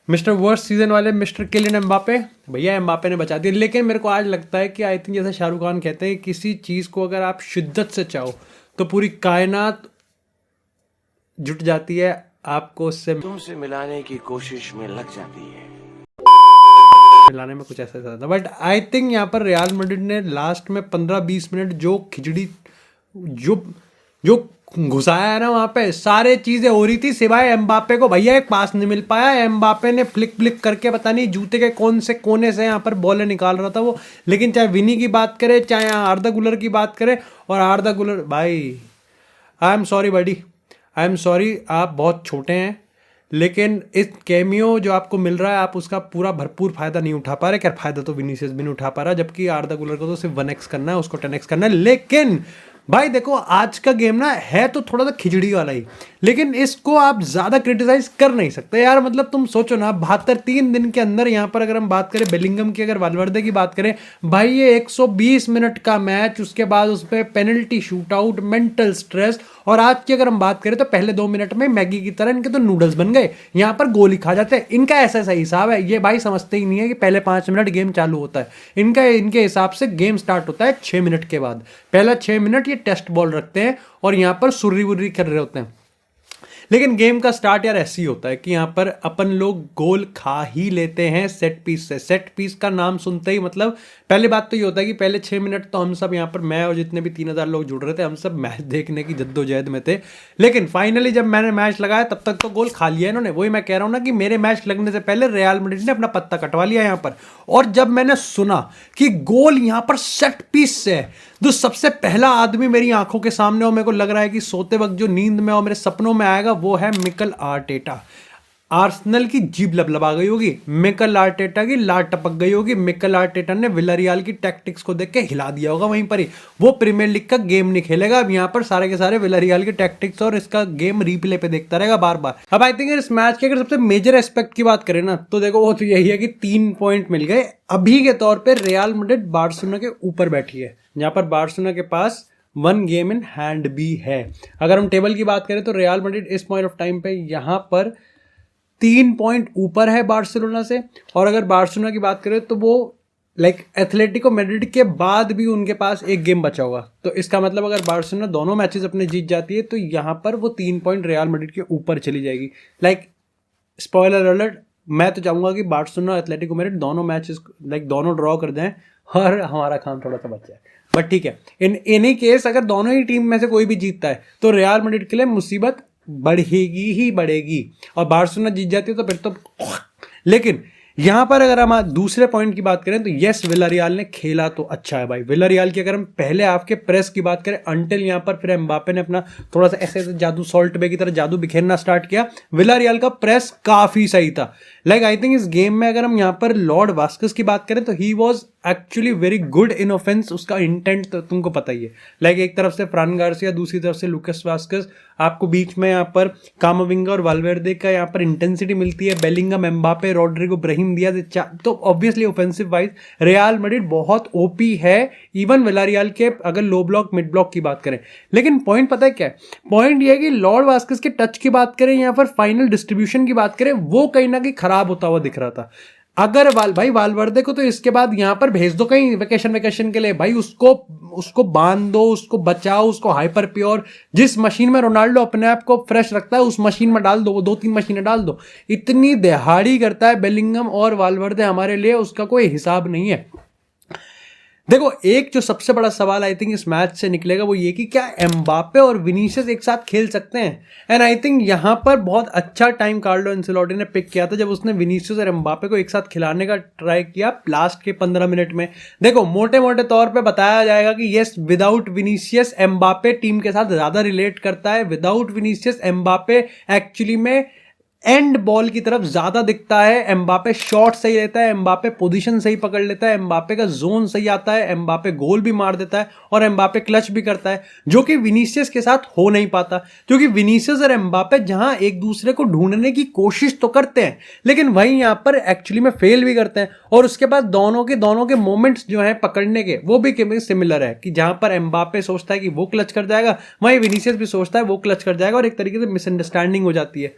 Mister worst season वाले mister Kylian Mbappe, भैया Mbappe ने बचा दिया। लेकिन मेरे को आज लगता है कि आई थिंक जैसे शाहरुख खान कहते हैं, किसी चीज़ को अगर आप शिद्दत से चाहो तो पूरी कायनात जुट जाती है आपको उससे तुमसे मिलाने की कोशिश में लग जाती है। मिलाने में। कुछ ऐसा था, बट आई थिंक यहाँ पर रियल मैड्रिड ने लास्ट में 15-20 मिनट जो खिचड़ी जो जो घुसाया है ना, वहाँ पे सारे चीजें हो रही थी सिवाय एम्बापे को। भैया एक पास नहीं मिल पाया, एम्बापे ने फ्लिक फ्लिक करके पता नहीं जूते के कौन से कोने से यहाँ पर बॉलें निकाल रहा था वो। लेकिन चाहे विनी की बात करें, चाहे आर्दा गुलर की बात करें, और आर्दा गुलर भाई, I am sorry buddy, I am sorry, आप बहुत छोटे हैं, लेकिन इस कैमियो जो आपको मिल रहा है आप उसका पूरा भरपूर फायदा नहीं उठा पा रहे। क्या फायदा तो विनीसियस भी नहीं उठा पा रहा, जबकि आर्दा गुलर को तो सिर्फ 1x करना है, उसको 10x करना है। लेकिन भाई देखो, आज का गेम ना है तो थोड़ा सा खिचड़ी वाला ही, लेकिन इसको आप ज्यादा क्रिटिसाइज कर नहीं सकते यार। मतलब तुम सोचो ना, 3 दिन के अंदर यहाँ पर अगर हम बात करें बेलिंगम की, अगर वालवर्दे की बात करें, भाई ये 120 मिनट का मैच, उसके बाद उस पर penalty shoot out, mental stress, और आज की अगर हम बात करें तो पहले 2 मिनट में मैगी की तरह इनके तो नूडल्स बन गए, यहाँ पर गोल ही खा जाते हैं। इनका ऐसा ऐसा हिसाब है, ये भाई समझते ही नहीं है कि पहले 5 मिनट गेम चालू होता है। इनके हिसाब से गेम स्टार्ट होता है 6 मिनट के बाद। पहला 6 मिनट ये टेस्ट बॉल रखते हैं और यहाँ पर सुर्री वुर्री कर रहे होते हैं। लेकिन गेम का स्टार्ट यार ऐसे ही होता है कि यहाँ पर अपन लोग गोल खा ही लेते हैं सेट पीस से। सेट पीस का नाम सुनते ही मतलब पहली बात तो ये होता है कि पहले 6 मिनट तो हम सब यहाँ पर, मैं और जितने भी 3000 लोग जुड़ रहे थे, हम सब मैच देखने की जद्दोजहद में थे। लेकिन फाइनली जब मैंने मैच लगाया तब तक तो गोल खा लिया इन्होंने। वही मैं कह रहा हूँ ना कि मेरे मैच लगने से पहले रियल मैड्रिड ने अपना पत्ता कटवा लिया यहाँ पर। और जब मैंने सुना कि गोल यहाँ पर सेट पीस से है, तो सबसे पहला आदमी मेरी आंखों के सामने, और मेरे को लग रहा है कि सोते वक्त जो नींद में और मेरे सपनों में आएगा, वो है मिकेल आर्टेटा। आर्सेनल की जीभ लबलबा गई होगी, मिकेल आर्टेटा की लाट टपक गई होगी। मिकेल आर्टेटा ने विलारियल की टैक्टिक्स को देख के हिला दिया होगा वहीं पर ही। वो प्रीमियर लीग का गेम नहीं खेलेगा अब, यहाँ पर सारे के सारे विलारियल की टैक्टिक्स और इसका गेम रीप्ले पे देखता रहेगा बार बार। अब आई थिंक इस मैच के अगर सबसे मेजर एस्पेक्ट की बात करें ना, तो देखो वो तो यही है कि 3 पॉइंट मिल गए। अभी के तौर पर रियल मैड्रिड बार्सिलोना के ऊपर बैठी है, जहाँ पर बार्सिलोना के पास 1 गेम इन हैंड भी है। अगर हम टेबल की बात करें तो रियल मैड्रिड इस पॉइंट ऑफ टाइम पे यहाँ पर 3 पॉइंट ऊपर है बार्सिलोना से। और अगर बार्सिलोना की बात करें तो वो एथलेटिको मैड्रिड के बाद भी उनके पास 1 गेम बचा होगा। तो इसका मतलब अगर बार्सिलोना दोनों मैचेस अपने जीत जाती है तो यहाँ पर वो 3 पॉइंट रियल मैड्रिड के ऊपर चली जाएगी। स्पॉइलर अलर्ट, मैं तो चाहूंगा कि बार्सिलोना एथलेटिको मैड्रिड दोनों मैचेस दोनों ड्रॉ कर दें और हमारा काम थोड़ा सा बच जाए। बट ठीक है, इन एनी केस अगर दोनों ही टीम में से कोई भी जीतता है तो रियल मैड्रिड के लिए मुसीबत बढ़ेगी ही बढ़ेगी, और बार्सिलोना जीत जाती है तो फिर तो। लेकिन यहां पर अगर हम दूसरे पॉइंट की बात करें तो यस, विलारियल ने खेला तो अच्छा है भाई। विलारियल की अगर हम पहले हाफ के प्रेस की बात करें, अंटिल यहां पर फिर एम्बापे ने अपना थोड़ा सा ऐसे जादू, सॉल्ट बे की तरह जादू बिखेरना स्टार्ट किया। विलारियल का प्रेस काफी सही था। आई थिंक इस गेम में अगर हम यहाँ पर लॉर्ड वास्कस की बात करें तो he was actually very good in offence. उसका इंटेंट तो तुमको पता ही है। एक तरफ से फ्रान गार्सिया, दूसरी तरफ से लुकास वास्कस, आपको बीच में यहाँ पर कामाविंगा और वाल्वेर्दे का यहाँ पर इंटेंसिटी मिलती है। Bellingham, Mbappe, Rodrigo, Brahim Diya's, तो obviously offensive wise real Madrid बहुत ओपी है। इवन विलारियल के अगर लो ब्लॉक मिड ब्लॉक की बात करें, लेकिन पॉइंट पता है क्या है? पॉइंट ये है कि लॉर्ड वास्कस के टच की बात करें, यहाँ पर फाइनल डिस्ट्रीब्यूशन की बात करें, वो कहीं ना कहीं खराब होता हुआ दिख रहा था। अगर भाई वालवर्दे को तो इसके बाद यहां पर भेज दो कहीं वेकेशन के लिए, भाई उसको बांध दो, उसको बचाओ, उसको हाइपर प्योर, जिस मशीन में रोनाल्डो अपने आप को फ्रेश रखता है उस मशीन में डाल दो, वो 2-3 मशीनें डाल दो। इतनी दिहाड़ी करता है बेलिंगम और वालवर्दे हमारे लिए, उसका कोई हिसाब नहीं है। देखो, एक जो सबसे बड़ा सवाल आई थिंक इस मैच से निकलेगा वो ये कि क्या एम्बापे और विनीसियस एक साथ खेल सकते हैं। एंड आई थिंक यहां पर बहुत अच्छा टाइम कार्लो एंसेलोटी ने पिक किया था जब उसने विनीसियस और एम्बापे को एक साथ खिलाने का ट्राई किया लास्ट के 15 मिनट में। देखो, मोटे मोटे तौर पे बताया जाएगा कि yes, without Vinicius Mbappe team के साथ ज्यादा रिलेट करता है। विदाउट विनीसियस एम्बापे एक्चुअली में एंड बॉल की तरफ ज्यादा दिखता है। एम्बापे शॉट सही रहता है, एम्बापे पोजीशन सही पकड़ लेता है, एम्बापे का जोन सही आता है, एम्बापे गोल भी मार देता है और एम्बापे क्लच भी करता है, जो कि विनीसियस के साथ हो नहीं पाता। क्योंकि विनीसियस और एम्बापे जहां एक दूसरे को ढूंढने की कोशिश तो करते हैं, लेकिन वहीं यहां पर एक्चुअली में फेल भी करते हैं। और उसके बाद दोनों के मोमेंट्स जो हैं पकड़ने के, वो भी सिमिलर है कि जहां पर एम्बापे सोचता है कि वो क्लच कर जाएगा, वहीं विनीसियस भी सोचता है वो क्लच कर जाएगा, और एक तरीके से मिसअंडरस्टैंडिंग हो जाती है।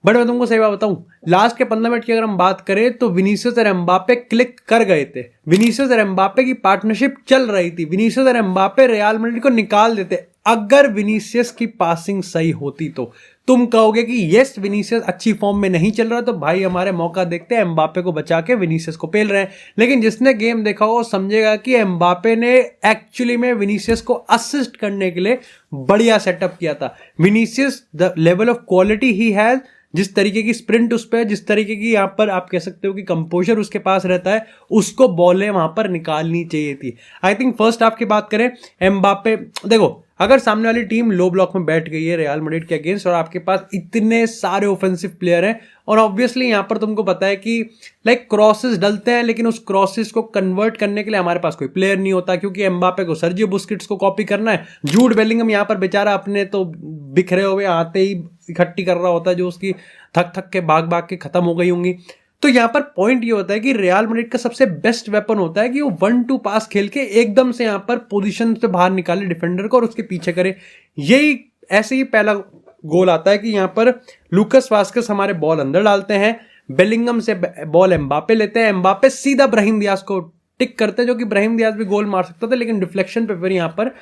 बट मैं तुमको सही बात बताऊं, लास्ट के 15 मिनट की अगर हम बात करें तो विनीसियस और एम्बापे क्लिक कर गए थे। विनीसियस और एम्बापे की पार्टनरशिप चल रही थी। विनीसियस और एम्बापे रियल मैड्रिड को निकाल देते। अगर विनीसियस की पासिंग सही होती तो तुम कहोगे कि यस विनीसियस अच्छी फॉर्म में नहीं चल रहा, तो भाई हमारे मौका देखते हैं, एम्बापे को बचा के विनीसियस को पेल रहे हैं। लेकिन जिसने गेम देखा हो समझेगा कि एम्बापे ने एक्चुअली में विनीसियस को असिस्ट करने के लिए बढ़िया सेटअप किया था। Vinicius the level of quality he has, जिस तरीके की स्प्रिंट उस पर, जिस तरीके की यहाँ पर आप कह सकते हो कि कंपोजर उसके पास रहता है, उसको बॉलें वहां पर निकालनी चाहिए थी। आई थिंक फर्स्ट हाफ की बात करें, एम्बापे देखो अगर सामने वाली टीम लो ब्लॉक में बैठ गई है रियल मैड्रिड के अगेंस्ट और आपके पास इतने सारे ऑफेंसिव प्लेयर हैं और ऑब्वियसली यहां पर तुमको पता है कि लाइक क्रॉसेस डलते हैं, लेकिन उस क्रॉसेस को कन्वर्ट करने के लिए हमारे पास कोई प्लेयर नहीं होता, क्योंकि एम्बापे को सर्जियो बुस्केट्स को कॉपी करना है। जूड बेलिंगम यहां पर बेचारा अपने तो बिखरे हुए आते ही इकट्ठी कर रहा होता है, जो उसकी थक थक के भाग भाग के खत्म हो गई होंगी। तो यहां पर पॉइंट ये होता है कि रियल मैड्रिड का सबसे बेस्ट वेपन होता है कि वो 1-2 पास खेल के एकदम से यहां पर पोजीशन से बाहर निकाले डिफेंडर को और उसके पीछे करे। यही ऐसे ही पहला गोल आता है कि यहां पर लूकस वास्केस हमारे बॉल अंदर डालते हैं, बेलिंगम से बॉल एम्बापे लेते हैं, एम्बापे सीधा ब्राहिम दियाज को टिक करते हैं, जो कि ब्राहिम दियाज भी गोल मार सकता था, लेकिन डिफ्लेक्शन पे फिर यहां पर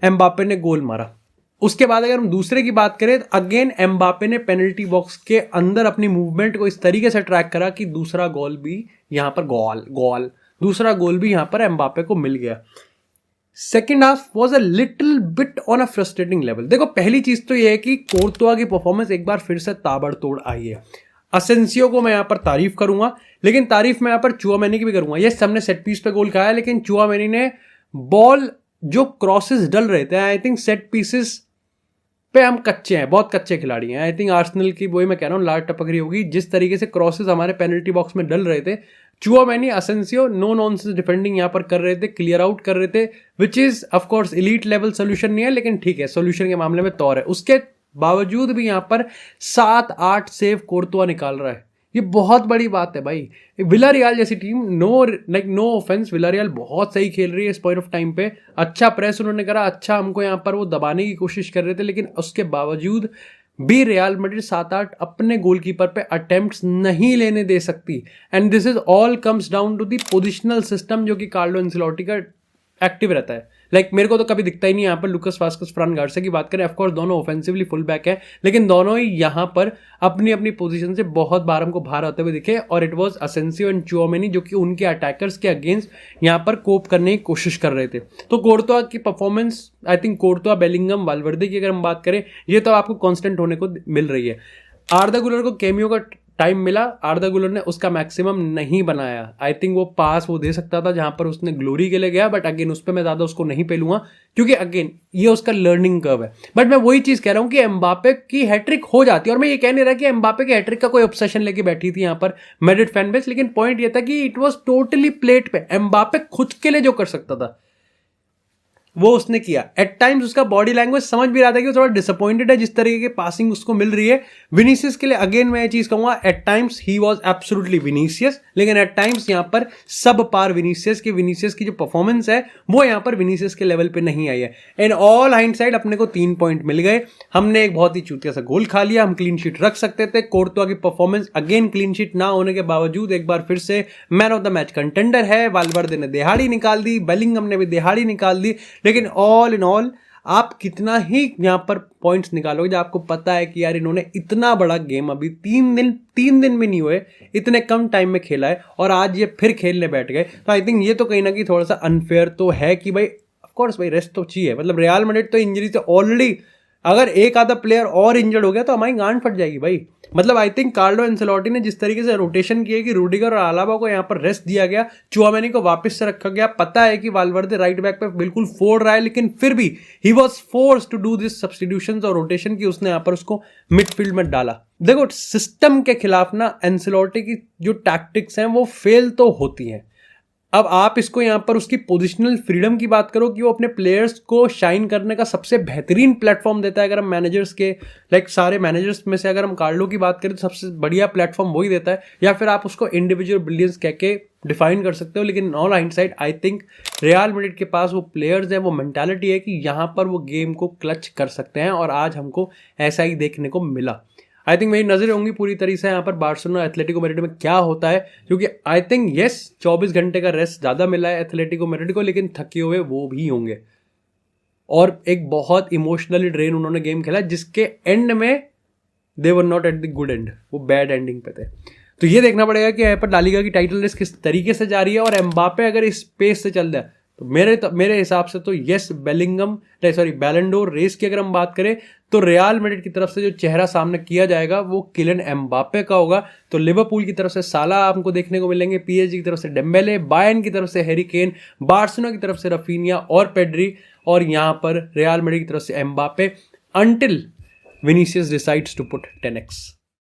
एम्बापे ने गोल मारा। उसके बाद अगर हम दूसरे की बात करें तो अगेन एम्बापे ने पेनल्टी बॉक्स के अंदर अपनी मूवमेंट को इस तरीके से ट्रैक करा कि दूसरा गोल भी यहां पर दूसरा गोल भी यहां पर एम्बापे को मिल गया। Second half was a little bit on a frustrating level. देखो पहली चीज तो यह है कि कोर्तुआ की परफॉर्मेंस एक बार फिर से ताबड़तोड़ आई है। असेंसियो को मैं यहां पर तारीफ करूंगा, लेकिन तारीफ मैं यहां पर चुआमेनी की भी करूंगा। ये सबने सेट पीस पे गोल खाया, लेकिन चुआमेनी ने बॉल जो क्रॉसेस डल रहे थे, आई थिंक सेट पीसेस पे हम कच्चे हैं, बहुत कच्चे खिलाड़ी हैं। आई थिंक आर्सेनल की वही मैं कह रहा हूँ लाट टपक रही होगी, जिस तरीके से क्रॉसेस हमारे पेनल्टी बॉक्स में डल रहे थे। Tchouameni Asensio no nonsense defending यहाँ पर कर रहे थे, क्लियर आउट कर रहे थे, which is of course elite level solution नहीं है, लेकिन ठीक है सोल्यूशन के मामले में तौर है। उसके बावजूद भी यहाँ पर 7-8 सेव कोर्तुआ निकाल रहा है, ये बहुत बड़ी बात है भाई। विलारियल जैसी टीम, नो ऑफेंस, विलारियल बहुत सही खेल रही है इस पॉइंट ऑफ टाइम पे। अच्छा प्रेस उन्होंने करा, अच्छा हमको यहाँ पर वो दबाने की कोशिश कर रहे थे, लेकिन उसके बावजूद भी रियल मैड्रिड 7-8 अपने गोलकीपर पे अटेम्प्ट्स नहीं लेने दे सकती। And this is all comes down to the positional system जो कि कार्लो एंसेलोटी का एक्टिव रहता है। लाइक मेरे को तो कभी दिखता ही नहीं यहाँ पर लुकास वास्केस फ्रान गार्सिया की बात करें, ऑफकोर्स दोनों ऑफेंसिवली फुल बैक है, लेकिन दोनों ही यहाँ पर अपनी अपनी पोजीशन से बहुत बार हमको बाहर आते हुए दिखे। और it was Asensio and Tchouameni जो कि उनके अटैकर्स के अगेंस्ट यहाँ पर कोप करने की कोशिश कर रहे थे। तो कोर्तुआ की performance, I think Courtois, Bellingham, Valverde की अगर हम बात करें, ये तो आपको कॉन्स्टेंट होने को मिल रही है। आर्दा गुलर को कैमियो का टाइम मिला, आर्दा गुलर ने उसका मैक्सिमम नहीं बनाया। आई थिंक वो पास वो दे सकता था जहां पर उसने ग्लोरी के लिए गया, बट अगेन उस पर मैं ज्यादा उसको नहीं पेलूंगा, क्योंकि अगेन ये उसका लर्निंग कर्व है। बट मैं वही चीज कह रहा हूं कि एम्बापे की हैट्रिक हो जाती है, और मैं ये कह नहीं रहा कि एम्बापे की हैट्रिक का कोई ऑब्सेशन लेके बैठी थी यहाँ पर मैड्रिड फैन बेस, लेकिन पॉइंट ये था कि इट वॉज टोटली प्लेट पे। एम्बापे खुद के लिए जो कर सकता था वो उसने किया। एट टाइम्स उसका बॉडी लैंग्वेज समझ भी रहा था कि वो थोड़ा डिसअपॉइंटेड है जिस तरीके की पासिंग उसको मिल रही है। विनीसियस के लिए अगेन मैं ये चीज कहूंगा, at times he was absolutely Vinicius, लेकिन एट टाइम्स यहां पर सब पार विनीसियस की जो परफॉर्मेंस है वो यहां पर विनीसियस के लेवल पे नहीं आई है। इन ऑल हाइंडसाइड अपने को 3 पॉइंट मिल गए। हमने एक बहुत ही चूतिया सा गोल खा लिया, हम क्लीन शीट रख सकते थे। कोर्तुआ की परफॉर्मेंस अगेन क्लीन शीट ना होने के बावजूद एक बार फिर से man of the match contender है। वाल्वर्दे ने दिहाड़ी निकाल दी, बेलिंगम ने भी दिहाड़ी निकाल दी, लेकिन ऑल इन ऑल आप कितना ही यहां पर पॉइंट्स निकालोगे जब आपको पता है कि यार इन्होंने इतना बड़ा गेम अभी 3 दिन में नहीं हुए, इतने कम टाइम में खेला है और आज ये फिर खेलने बैठ गए। तो आई थिंक ये तो कहीं ना कहीं थोड़ा सा अनफेयर तो है कि भाई ऑफ कोर्स भाई रेस्ट तो चाहिए। मतलब रियल मैड्रिड तो इंजरी से ऑलरेडी, अगर एक आधा प्लेयर और इंजर्ड हो गया तो हमारी गांड फट जाएगी भाई। मतलब आई थिंक कार्लो एंसेलोटी ने जिस तरीके से रोटेशन किया कि रूडिगर और अलाबा को यहाँ पर रेस्ट दिया गया, चुआमेनी को वापस से रखा गया। पता है कि वाल्वर्दे राइट बैक पे बिल्कुल फोड़ रहा है, लेकिन फिर भी he was forced to do this substitutions और रोटेशन की उसने यहाँ पर उसको मिडफील्ड में डाला। देखो सिस्टम के खिलाफ ना एंसेलोटी की जो टैक्टिक्स हैं वो फेल तो होती हैं। अब आप इसको यहां पर उसकी पोजिशनल फ्रीडम की बात करो कि वो अपने प्लेयर्स को शाइन करने का सबसे बेहतरीन प्लेटफॉर्म देता है। अगर हम मैनेजर्स के सारे मैनेजर्स में से अगर हम कार्लो की बात करें तो सबसे बढ़िया प्लेटफॉर्म वही देता है, या फिर आप उसको इंडिविजुअल ब्रिलियंस कह के डिफाइन कर सकते हो। लेकिन all hindsight I think real Madrid के पास वो प्लेयर्स है, वो मेंटालिटी है कि यहां पर वो गेम को क्लच कर सकते हैं, और आज हमको ऐसा ही देखने को मिला। आई थिंक मेरी नज़रें होंगी पूरी तरीके से यहाँ पर बार्सिलोना एथलेटिको मैड्रिड में क्या होता है, क्योंकि आई थिंक यस 24 घंटे का रेस्ट ज़्यादा मिला है एथलेटिको मैड्रिड को, लेकिन थके हुए वो भी होंगे और एक बहुत इमोशनली ड्रेन उन्होंने गेम खेला जिसके एंड में they were not at the good end, वो बैड एंडिंग पे थे। तो ये देखना पड़ेगा कि यहाँ पर ला लीगा की टाइटल रेस किस तरीके से जा रही है और एम्बापे अगर इस पेस से चल जाए तो मेरे हिसाब से तो यस बैलन डोर रेस की अगर हम बात करें तो रियल मैड्रिड की तरफ से जो चेहरा सामने किया जाएगा वो किलियन एम्बापे का होगा। तो लिवरपूल की तरफ से साला आपको देखने को मिलेंगे, पीएसजी की तरफ से डेम्बेले, बायर्न की तरफ से हैरी केन, बार्सिलोना की तरफ से रफीनिया और पेड्री, और यहाँ पर रियल मैड्रिड की तरफ से एम्बापे, अंटिल Vinicius decides to put 10x।